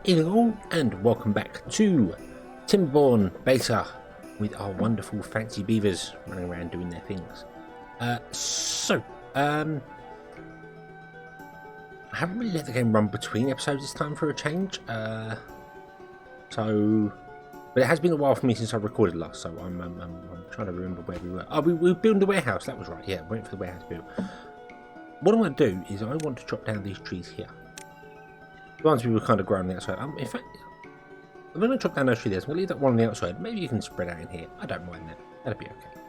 Hello and welcome back to Timberborn beta with our wonderful fancy beavers running around doing their things. I haven't really let the game run between episodes this time for a change. But it has been a while for me since I recorded last, so I'm trying to remember where we were. Oh, we were building the warehouse, that was right, yeah, waiting for the warehouse build. What I want to do is I want to chop down these trees here. The ones we were kind of growing on the outside. In fact, I'm going to chop down those trees. I'm going to leave that one on the outside. Maybe you can spread out in here. I don't mind that. That'll be okay.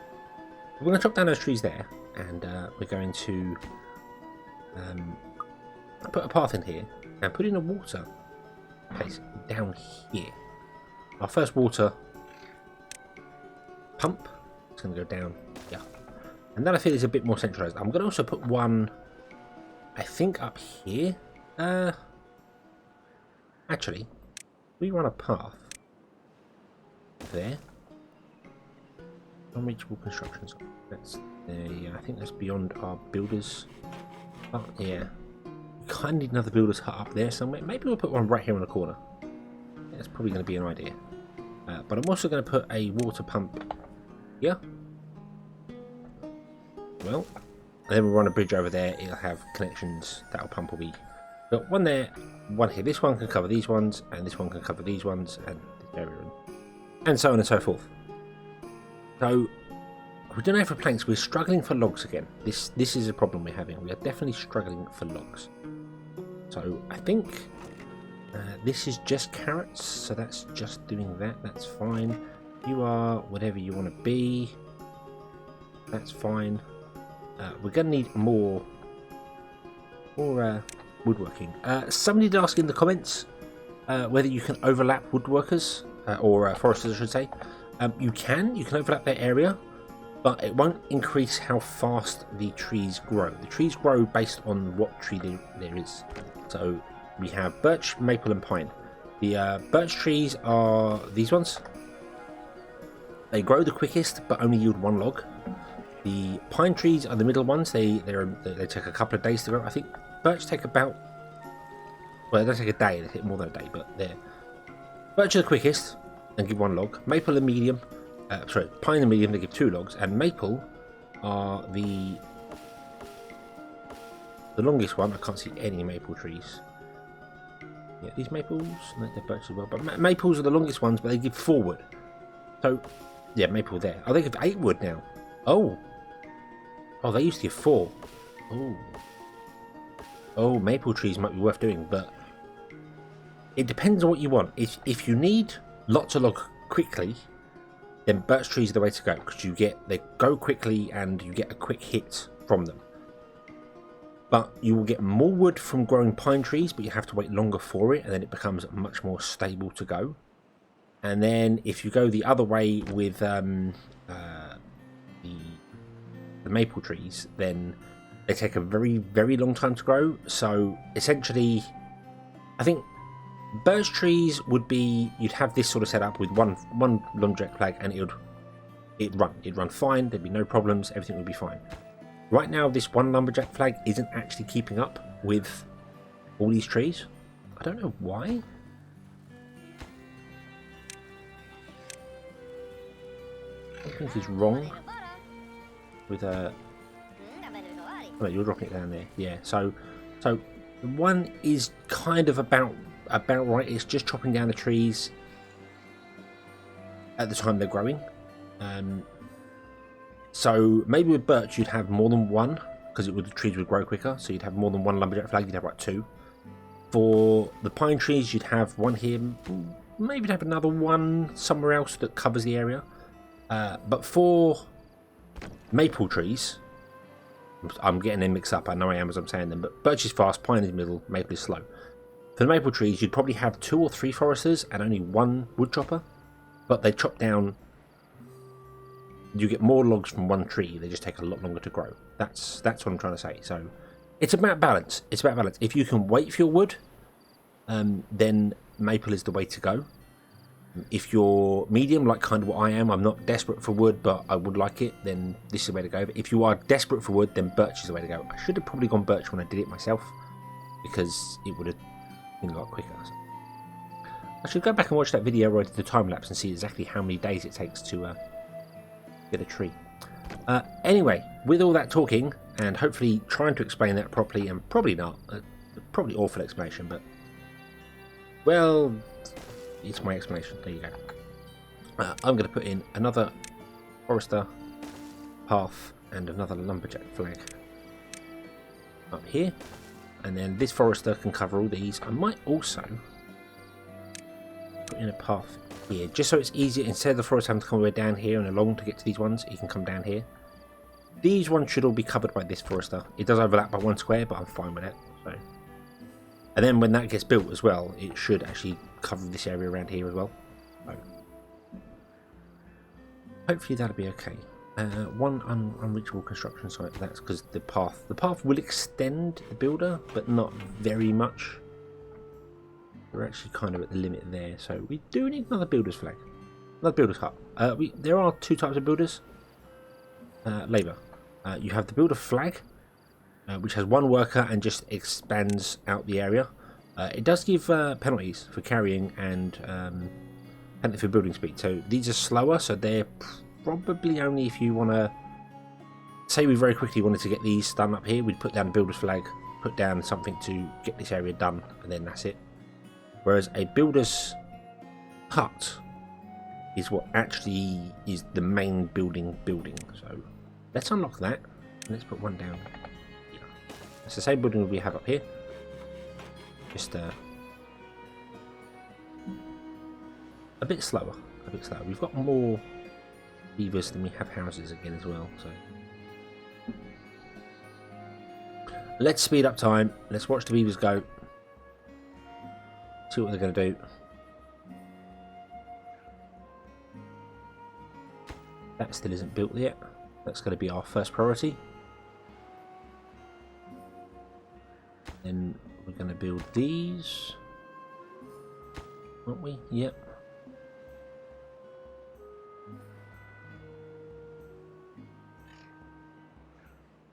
We're going to chop down those trees there, and we're going to put a path in here and put in a water place down here. Our first water pump is going to go down here. And then I feel it's a bit more centralized. I'm going to also put one, I think, up here. Actually, we run a path there. Unreachable constructions. That's there. I think that's beyond our builders. Oh yeah, we kind of need another builder's hut up there somewhere. Maybe we'll put one right here in the corner. That's probably going to be an idea. But I'm also going to put a water pump here. Well, and then we'll run a bridge over there. It'll have connections. That'll pump will be. Got one there, one here. This one can cover these ones, and this one can cover these ones, and this area, and so on and so forth. So we don't have for planks. We're struggling for logs again. This is a problem we're having. We are definitely struggling for logs. So I think this is just carrots. So that's just doing that. That's fine. You are whatever you want to be. That's fine. We're going to need more woodworking. Somebody did ask in the comments whether you can overlap woodworkers or foresters, I should say. You can overlap their area, but it won't increase how fast the trees grow. The trees grow based on what tree there is. So we have birch, maple, and pine. The birch trees are these ones. They grow the quickest, but only yield one log. The pine trees are the middle ones. They take a couple of days to grow. I think birch take about, well, they don't take a day, they take more than a day, but they're birch are the quickest and give one log. Maple are medium, pine and medium, they give 2 logs, and maple are the longest one. I can't see any maple trees. Yeah, these maples, no, they're birch as well, but maples are the longest ones, but they give 4 wood. So, yeah, maple there. Oh, they give 8 wood now. Oh, they used to give 4. Oh, maple trees might be worth doing, but it depends on what you want. If you need lots of log quickly, then birch trees are the way to go, because they go quickly and you get a quick hit from them. But you will get more wood from growing pine trees, but you have to wait longer for it, and then it becomes much more stable to go. And then if you go the other way with the maple trees, then they take a very, very long time to grow. So essentially, I think birch trees would be, you'd have this sort of setup with one lumberjack flag, and it'd run fine. There'd be no problems. Everything would be fine. Right now, this one lumberjack flag isn't actually keeping up with all these trees. I don't know why. I think he's wrong with a. Oh, you're dropping it down there. Yeah. So the one is kind of about right. It's just chopping down the trees at the time they're growing. So maybe with birch you'd have more than one, because the trees would grow quicker. So you'd have more than one lumberjack flag. You'd have like 2. For the pine trees, you'd have 1 here. Maybe you'd have another one somewhere else that covers the area. But for maple trees, I'm getting them mixed up. I know I am as I'm saying them, but birch is fast, pine is middle, maple is slow. For the maple trees, you'd probably have 2 or 3 foresters and only 1 wood chopper, but they chop down. You get more logs from 1 tree. They just take a lot longer to grow. That's what I'm trying to say. So it's about balance. It's about balance. If you can wait for your wood, then maple is the way to go. If you're medium, like kind of what I am, I'm not desperate for wood, but I would like it, then this is the way to go. But if you are desperate for wood, then birch is the way to go. I should have probably gone birch when I did it myself, because it would have been a lot quicker. I should go back and watch that video where I did the time lapse and see exactly how many days it takes to get a tree. Anyway, with all that talking and hopefully trying to explain that properly, and probably not, probably awful explanation, but well, it's my explanation. There you go. I'm going to put in another forester path and another lumberjack flag up here, and then this forester can cover all these. I might also put in a path here just so it's easier. Instead of the forest having to come all the way down here and along to get to these ones, you can come down here. These ones should all be covered by this forester. It does overlap by 1 square, but I'm fine with it. So, and then when that gets built as well, it should actually cover this area around here as well. So, hopefully that'll be okay. One unreachable construction site. That's because the path will extend the builder, but not very much. We're actually kind of at the limit there, so we do need another builder's flag, another builder's hut. There are 2 types of builders. Labour. You have the builder flag, which has 1 worker and just expands out the area. It does give penalties for carrying and penalty for building speed. So these are slower, so they're probably only if you want to say we very quickly wanted to get these done up here, we'd put down a builder's flag, put down something to get this area done, and then that's it. Whereas a builder's hut is what actually is the main building. So let's unlock that. Let's put 1 down. Yeah. It's the same building we have up here. Just a bit slower. We've got more beavers than we have houses again as well. So let's speed up time. Let's watch the beavers go. See what they're going to do. That still isn't built yet. That's going to be our first priority. Then we're going to build these, aren't we? Yep.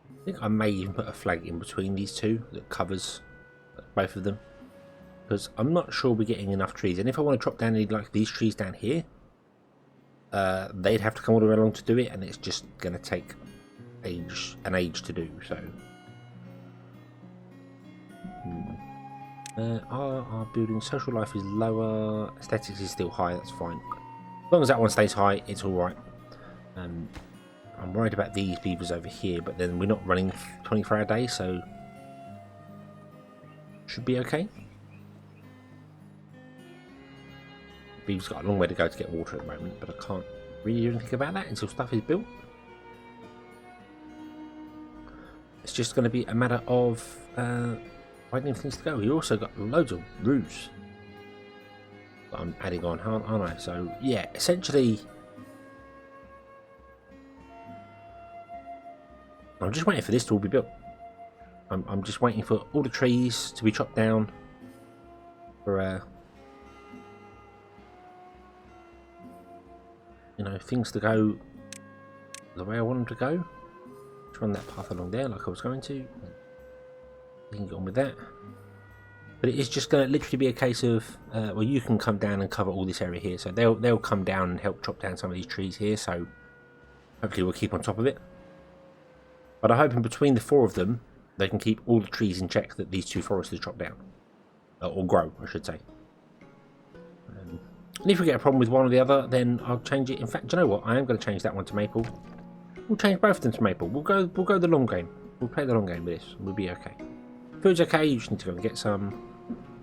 I think I may even put a flag in between these 2 that covers both of them, because I'm not sure we're getting enough trees. And if I want to drop down any like these trees down here, they'd have to come all the way along to do it, and it's just going to take an age to do. So our building social life is lower, aesthetics is still high. That's fine, as long as that one stays high, it's all right. I'm worried about these beavers over here, but then we're not running 24-hour days, so should be okay. Beaver's got a long way to go to get water at the moment, but I can't really do anything about that until stuff is built. It's just going to be a matter of finding things to go. We also got loads of roofs that I'm adding on, aren't I? So yeah, essentially I'm just waiting for this to all be built. I'm just waiting for all the trees to be chopped down for you know, things to go the way I want them to go. Just run that path along there like I was going to. You can get on with that. But it is just going to literally be a case of, well, you can come down and cover all this area here. So they'll come down and help chop down some of these trees here. So hopefully we'll keep on top of it. But I hope in between the 4 of them, they can keep all the trees in check that these 2 foresters chop down. Or grow, I should say. And if we get a problem with one or the other, then I'll change it. In fact, do you know what? I am going to change that one to maple. We'll change both of them to maple. We'll go the long game. We'll play the long game with this. We'll be okay. Food's okay. You just need to go and get some.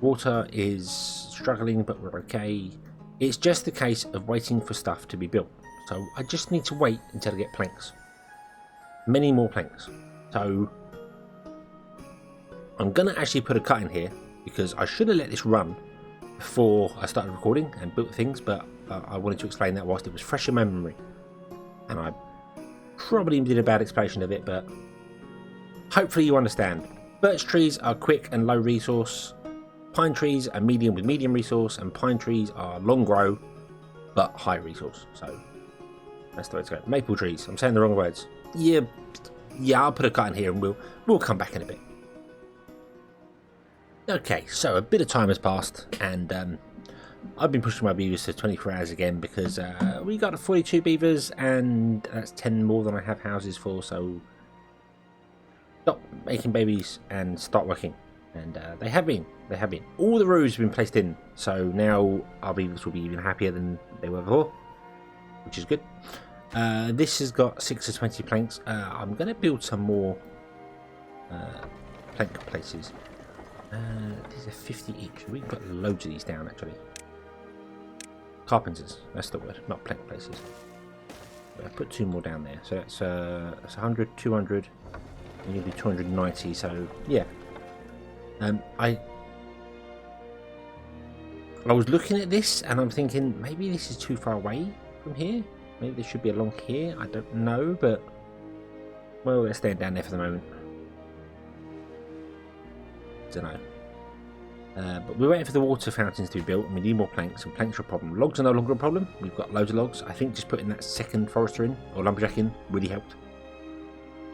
Water is struggling, but we're okay. It's just the case of waiting for stuff to be built. So I just need to wait until I get planks. Many more planks. So I'm going to actually put a cut in here, because I should have let this run before I started recording and built things, but I wanted to explain that whilst it was fresh in my memory. And I probably did a bad explanation of it, but hopefully you understand. Birch trees are quick and low resource. Pine trees are medium with medium resource, and pine trees are long grow but high resource. So that's the way to go. Maple trees. I'm saying the wrong words. Yeah, I'll put a cut in here and we'll come back in a bit. Okay, so a bit of time has passed, and I've been pushing my beavers to 24 hours again because we got 42 beavers and that's 10 more than I have houses for, so stop making babies and start working. And they have been. All the roofs have been placed in, so now our beavers will be even happier than they were before, which is good. This has got 6 to 20 planks. I'm going to build some more plank places. These are 50 each. We've got loads of these down actually. Carpenters, that's the word, not plank places. But I put 2 more down there, so that's 100, 200, and you'll be 290. So yeah, I was looking at this and I'm thinking maybe this is too far away from here. Maybe there should be along here. I don't know, but well, let's stay down there for the moment. Don't know. But we're waiting for the water fountains to be built, and we need more planks, and planks are a problem. Logs are no longer a problem. We've got loads of logs. I think just putting that second forester in, or lumberjack in, really helped.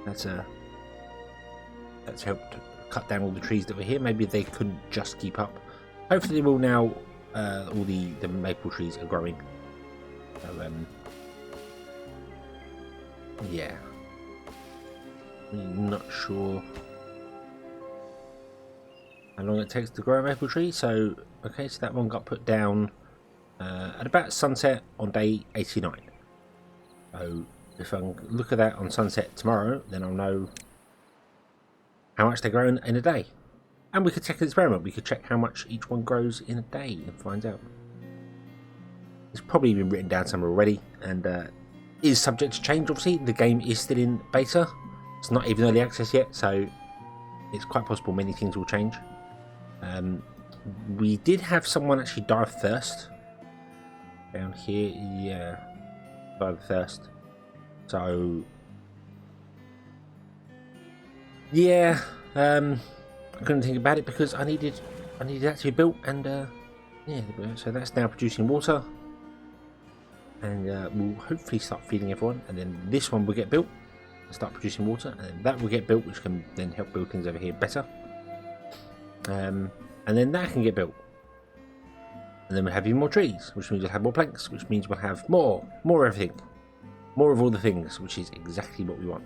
That's helped cut down all the trees that were here. Maybe they couldn't just keep up. Hopefully they will now. All the maple trees are growing. So, yeah. I'm not sure how long it takes to grow a maple tree. So okay, so that one got put down at about sunset on day 89. So if I look at that on sunset tomorrow, then I'll know how much they grow in a day. And we could check an experiment. We could check how much each one grows in a day and find out. It's probably been written down somewhere already, and is subject to change. Obviously the game is still in beta. It's not even early access yet, so it's quite possible many things will change. We did have someone actually die of thirst down here. Yeah, died of thirst. So yeah, I couldn't think about it because I needed that to be built, and yeah, so that's now producing water, and we'll hopefully start feeding everyone, and then this one will get built and start producing water, and then that will get built, which can then help build things over here better. And then that can get built, and then we'll have even more trees, which means we'll have more planks, which means we'll have more everything, more of all the things, which is exactly what we want.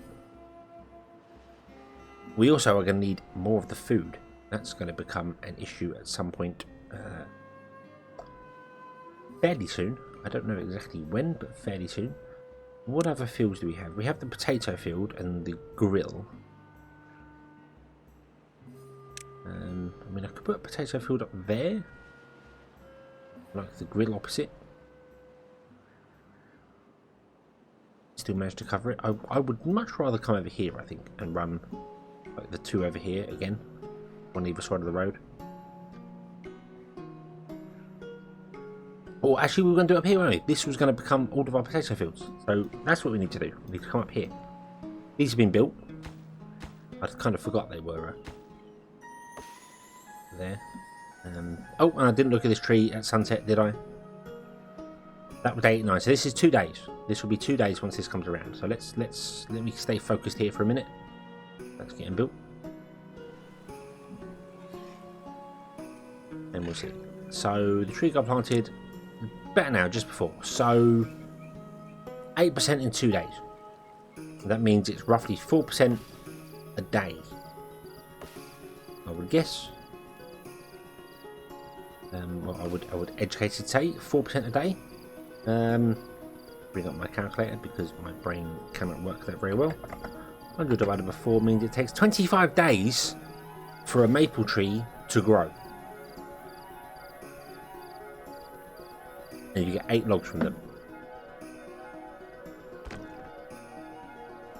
We also are going to need more of the food. That's going to become an issue at some point fairly soon. I don't know exactly when, but fairly soon. What other fields do we have? We have the potato field and the grill. I mean, I could put a potato field up there, like the grill opposite. Still managed to cover it. I would much rather come over here, I think, and run like the 2 over here again, on either side of the road. Or actually, we were going to do it up here, weren't we? This was going to become all of our potato fields. So that's what we need to do. We need to come up here. These have been built. I kind of forgot they were there. Oh, and I didn't look at this tree at sunset, did I? That was day 89. So this is 2 days. This will be 2 days once this comes around. So let me stay focused here for a minute. That's getting built, and we'll see. So the tree got planted better now, just before. So 8% in 2 days. That means it's roughly 4% a day, I would guess. Well, I would educated say 4% a day. Bring up my calculator because my brain cannot work that very well. 100 divided by 4 means it takes 25 days for a maple tree to grow. And you get 8 logs from them.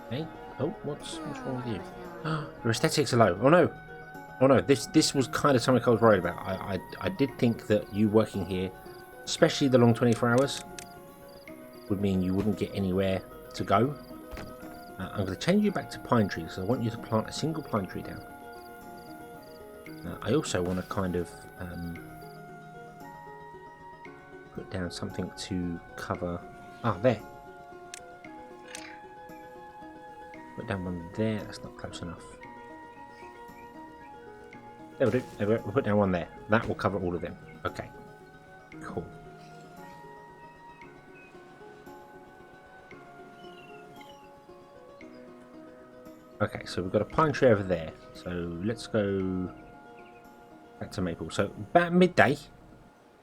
Okay. Oh, what's wrong with you? Your aesthetics are low. Oh no, this was kind of something I was worried about. I did think that you working here, especially the long 24 hours, would mean you wouldn't get anywhere to go. I'm going to change you back to pine trees, so I want you to plant a single pine tree down. I also want to kind of put down something to cover... there. Put down one there, that's not close enough. There we do, we'll put down one there. That will cover all of them. Okay, cool. Okay, so we've got a pine tree over there. So let's go back to maple. So about midday,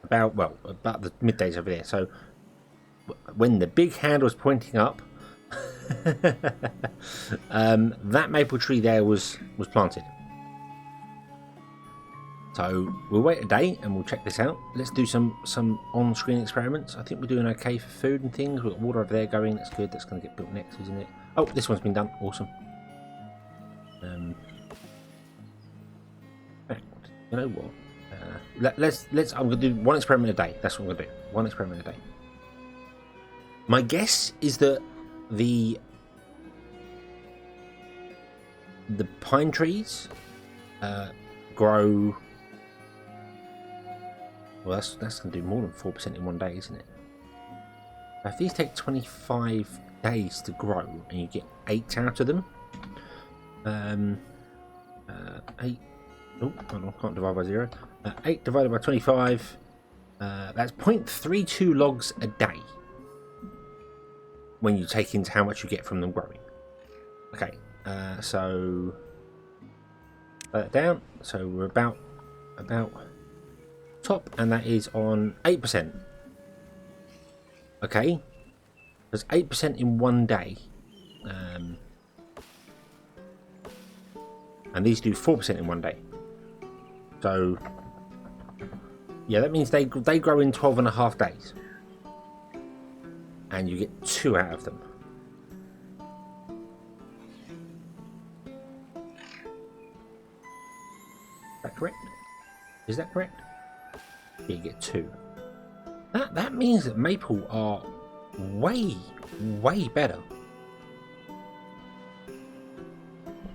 about the middays over there. So when the big hand was pointing up, that maple tree there was planted. So we'll wait a day and we'll check this out. Let's do some on-screen experiments. I think we're doing okay for food and things. We've got water over there going. That's good. That's going to get built next, isn't it? Oh, this one's been done. Awesome. You know what? Let's. I'm going to do one experiment a day. That's what I'm going to do. One experiment a day. My guess is that the pine trees grow. Well, that's going to do more than 4% in one day, isn't it? If these take 25 days to grow and you get 8 out of them, 8. Oh, hold on, can't divide by 0. 8 divided by 25. That's 0.32 logs a day. When you take into how much you get from them growing. Okay, so that down. So we're about top, and that is on 8%. Okay, there's 8% in one day, and these do 4% in one day. So yeah, that means they grow in 12.5 days, and you get 2 out of them. Is that correct? Is that correct? Yeah, you get 2. That means that maple are way better.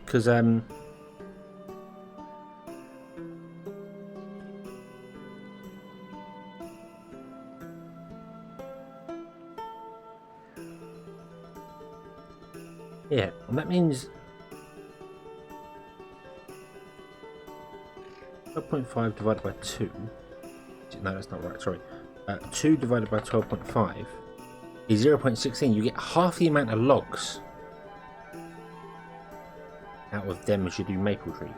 Because yeah, and that means 12.5 divided by 2. No, that's not right, sorry. 2 divided by 12.5 is 0.16. You get half the amount of logs out of them as you do maple trees.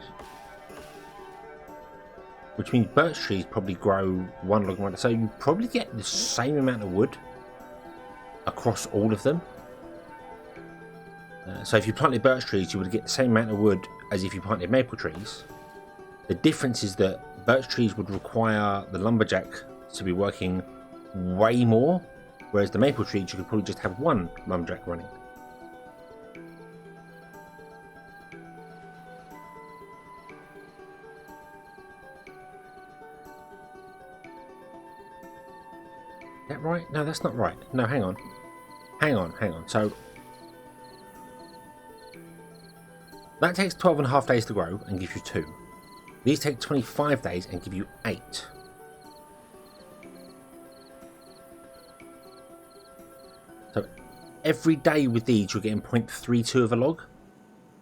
Which means birch trees probably grow 1 log a day. So you probably get the same amount of wood across all of them. So if you planted birch trees, you would get the same amount of wood as if you planted maple trees. The difference is that birch trees would require the lumberjack to be working way more, whereas the maple trees, you could probably just have 1 lumberjack running. Is that right? No, that's not right. No, hang on. So that takes 12.5 days to grow and gives you 2. These take 25 days and give you 8. So every day with these you're getting 0.32 of a log,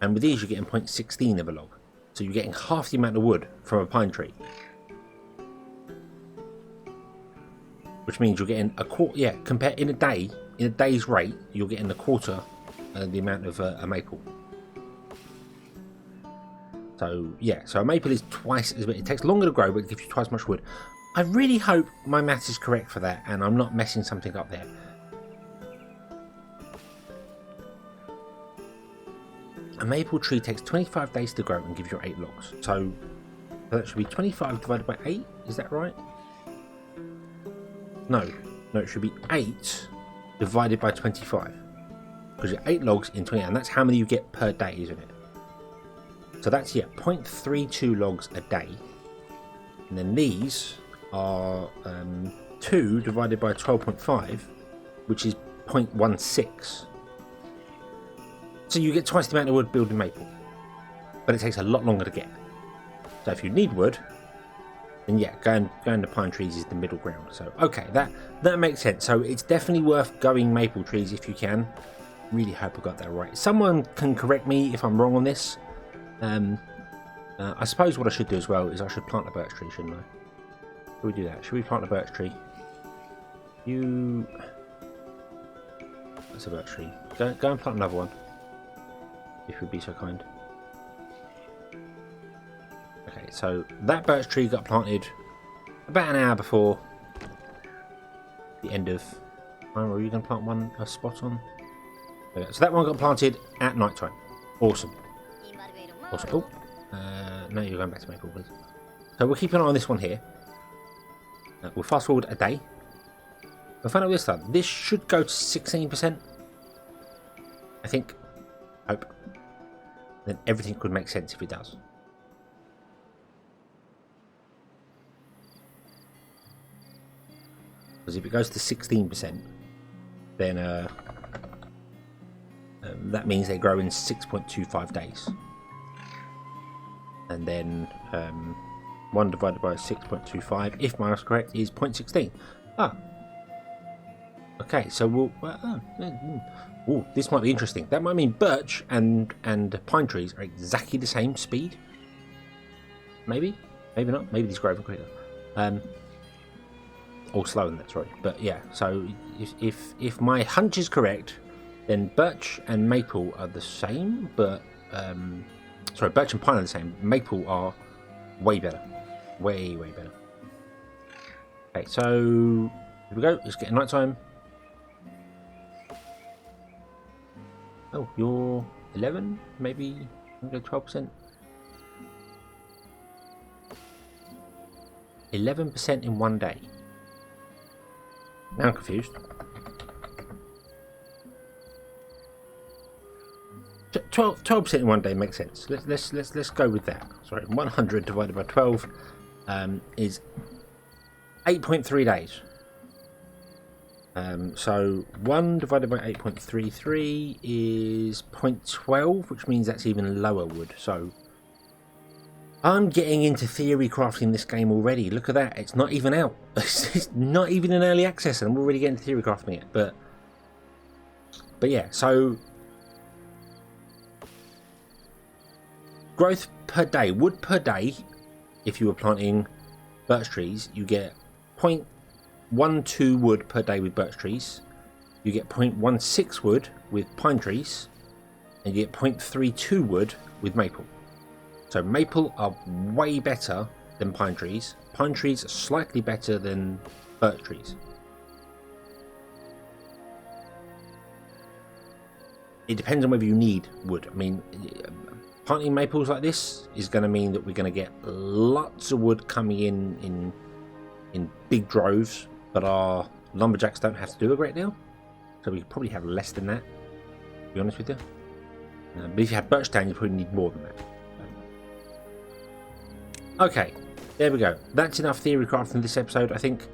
and with these you're getting 0.16 of a log. So you're getting half the amount of wood from a pine tree. Which means you're getting a quarter, yeah, compared in a day's rate, you're getting a quarter the amount of a maple. So yeah, so a maple is twice as big. It takes longer to grow, but it gives you twice as much wood. I really hope my maths is correct for that, and I'm not messing something up there. A maple tree takes 25 days to grow and gives you 8 logs. So that should be 25 divided by 8. Is that right? No, it should be 8 divided by 25. Because you're 8 logs in 20, and that's how many you get per day, isn't it? So that's, yeah, 0.32 logs a day. And then these are 2 divided by 12.5, which is 0.16. So you get twice the amount of wood building maple. But it takes a lot longer to get. So if you need wood, then yeah, going to pine trees is the middle ground. So okay, that makes sense. So it's definitely worth going maple trees if you can. Really hope I got that right. Someone can correct me if I'm wrong on this. I suppose what I should do as well is I should plant a birch tree, shouldn't I? Should we do that? Should we plant a birch tree? You... That's a birch tree. Go and plant another one. If you'd be so kind. Okay, so that birch tree got planted about an hour before the end of... Are you going to plant one a spot on? Okay, so that one got planted at night time. Awesome. Awesome. Oh, no, you're going back to maple, please. So we'll keep an eye on this one here. We'll fast forward a day. We'll find out this time. This should go to 16%. I think. Hope. Then everything could make sense if it does. Because if it goes to 16%, then that means they grow in 6.25 days. And then 1 divided by 6.25, if my maths correct, is 0.16. Ah. Okay, so we'll... ooh, this might be interesting. That might mean birch and pine trees are exactly the same speed. Maybe? Maybe not. Maybe these grow even quicker. Or slower than that, sorry. But yeah, so if my hunch is correct, then birch and maple are the same, but... sorry, birch and pine are the same. Maple are way better. Way better. Okay, so... Here we go. It's getting night time. Oh, you're 11? Maybe 12%? 11% in one day. Now I'm confused. 12% in one day makes sense. Let's go with that. Sorry, 100 divided by 12 is 8.3 days. So 1 divided by 8.33 is 0.12, which means that's even lower wood. So I'm getting into theory crafting this game already. Look at that. It's not even out. It's not even in early access and I'm already getting theory crafting it. But yeah, so growth per day, wood per day. If you were planting birch trees, you get 0.12 wood per day with birch trees. You get 0.16 wood with pine trees, and you get 0.32 wood with maple. So maple are way better than pine trees. Pine trees are slightly better than birch trees. It depends on whether you need wood. I mean, planting maples like this is going to mean that we're going to get lots of wood coming in big droves, but our lumberjacks don't have to do a great deal. So we could probably have less than that, to be honest with you. But if you have birch down, you probably need more than that. Okay, there we go. That's enough theory crafting this episode, I think.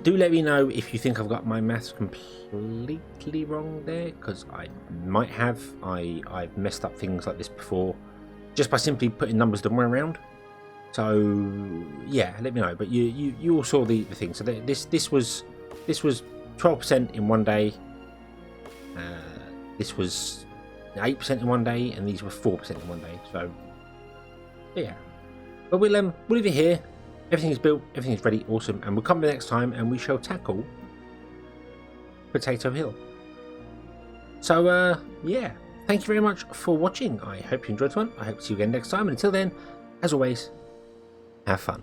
Do let me know if you think I've got my maths completely wrong there, because I might have. I've messed up things like this before, just by simply putting numbers the wrong way around. So yeah, let me know. But you all saw the thing. So this was 12% in one day. This was 8% in one day, and these were 4% in one day. So yeah, but we'll leave it here. Everything is built, everything is ready, awesome, and we'll come back next time and we shall tackle Potato Hill. So yeah, thank you very much for watching. I hope you enjoyed this one. I hope to see you again next time, and until then, as always, have fun.